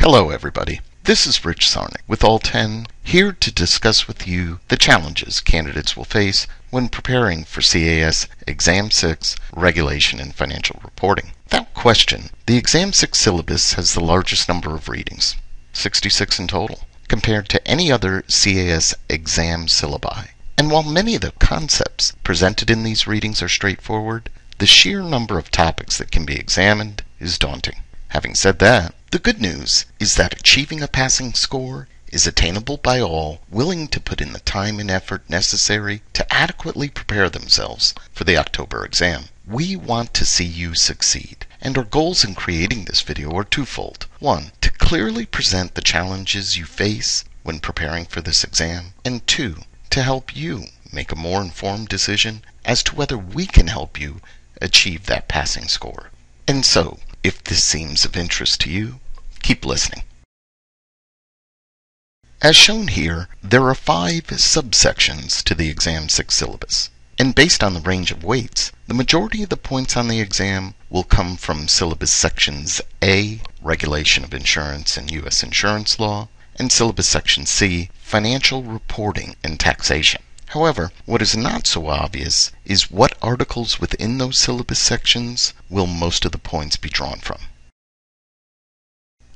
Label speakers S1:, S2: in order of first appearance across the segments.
S1: Hello everybody, this is Rich Sarnik with All 10, here to discuss with you the challenges candidates will face when preparing for CAS Exam 6 Regulation in Financial Reporting. Without question, the Exam 6 syllabus has the largest number of readings, 66 in total, compared to any other CAS exam syllabi. And while many of the concepts presented in these readings are straightforward, the sheer number of topics that can be examined is daunting. Having said that, the good news is that achieving a passing score is attainable by all willing to put in the time and effort necessary to adequately prepare themselves for the October exam. We want to see you succeed, and our goals in creating this video are twofold. One, to clearly present the challenges you face when preparing for this exam, and two, to help you make a more informed decision as to whether we can help you achieve that passing score. And so, if this seems of interest to you, keep listening. As shown here, there are 5 subsections to the Exam 6 syllabus. And based on the range of weights, the majority of the points on the exam will come from syllabus sections A, Regulation of Insurance and U.S. Insurance Law, and syllabus section C, Financial Reporting and Taxation. However, what is not so obvious is what articles within those syllabus sections will most of the points be drawn from.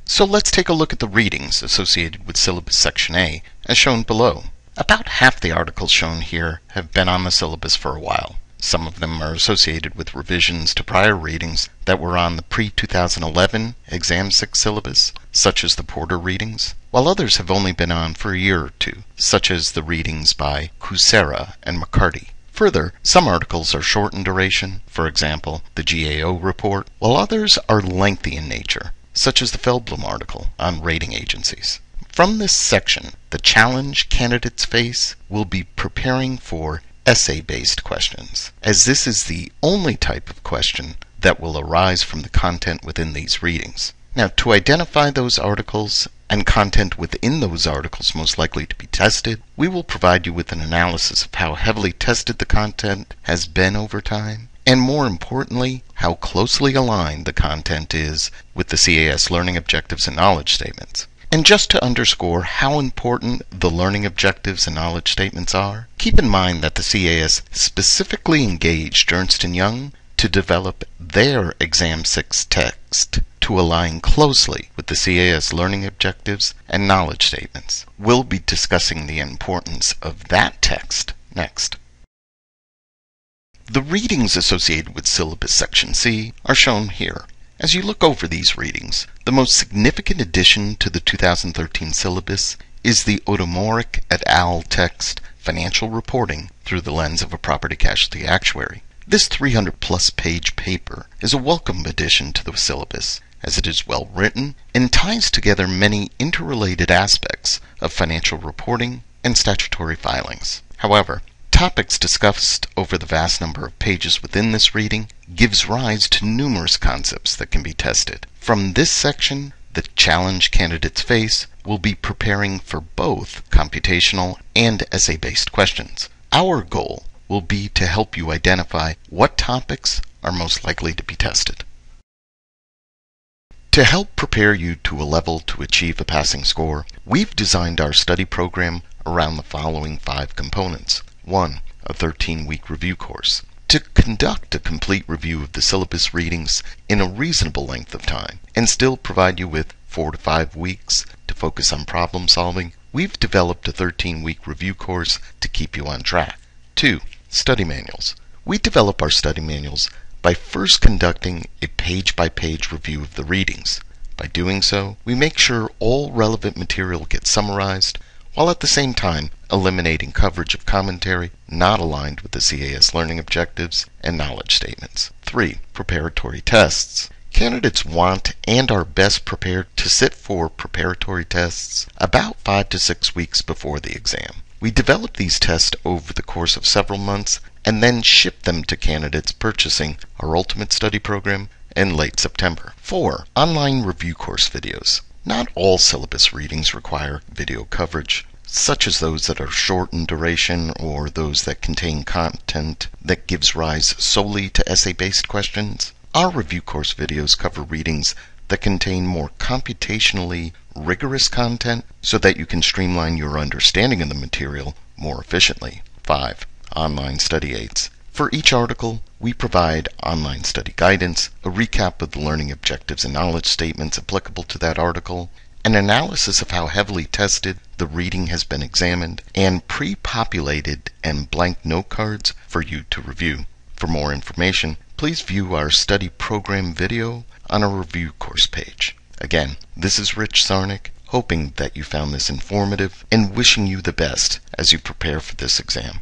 S1: So let's take a look at the readings associated with syllabus section A, as shown below. About half the articles shown here have been on the syllabus for a while. Some of them are associated with revisions to prior readings that were on the pre-2011 Exam 6 syllabus, such as the Porter readings, while others have only been on for a year or two, such as the readings by Kucera and McCarty. Further, some articles are short in duration, for example, the GAO report, while others are lengthy in nature, such as the Feldblum article on rating agencies. From this section, the challenge candidates face will be preparing for essay-based questions, as this is the only type of question that will arise from the content within these readings. Now, to identify those articles and content within those articles most likely to be tested, we will provide you with an analysis of how heavily tested the content has been over time, and more importantly, how closely aligned the content is with the CAS learning objectives and knowledge statements. And just to underscore how important the learning objectives and knowledge statements are, keep in mind that the CAS specifically engaged Ernst & Young to develop their Exam 6 text to align closely with the CAS learning objectives and knowledge statements. We'll be discussing the importance of that text next. The readings associated with syllabus section C are shown here. As you look over these readings, the most significant addition to the 2013 syllabus is the Otomorek et al. Text, Financial Reporting Through the Lens of a Property Casualty Actuary. This 300-plus page paper is a welcome addition to the syllabus, as it is well written and ties together many interrelated aspects of financial reporting and statutory filings. However, topics discussed over the vast number of pages within this reading gives rise to numerous concepts that can be tested. From this section, the challenge candidates face will be preparing for both computational and essay-based questions. Our goal will be to help you identify what topics are most likely to be tested. To help prepare you to a level to achieve a passing score, we've designed our study program around the following 5 components. 1. A 13-week review course. To conduct a complete review of the syllabus readings in a reasonable length of time and still provide you with 4 to 5 weeks to focus on problem solving, we've developed a 13-week review course to keep you on track. 2. Study manuals. We develop our study manuals by first conducting a page-by-page review of the readings. By doing so, we make sure all relevant material gets summarized, while at the same time eliminating coverage of commentary not aligned with the CAS learning objectives and knowledge statements. 3. Preparatory tests. Candidates want and are best prepared to sit for preparatory tests about 5 to 6 weeks before the exam. We develop these tests over the course of several months and then ship them to candidates purchasing our Ultimate Study Program in late September. 4. Online review course videos. Not all syllabus readings require video coverage, such as those that are short in duration or those that contain content that gives rise solely to essay-based questions. Our review course videos cover readings that contain more computationally rigorous content so that you can streamline your understanding of the material more efficiently. 5. Online study aids. For each article, we provide online study guidance, a recap of the learning objectives and knowledge statements applicable to that article, an analysis of how heavily tested the reading has been examined, and pre-populated and blank note cards for you to review. For more information, please view our study program video on our review course page. Again, this is Rich Sarnik, hoping that you found this informative and wishing you the best as you prepare for this exam.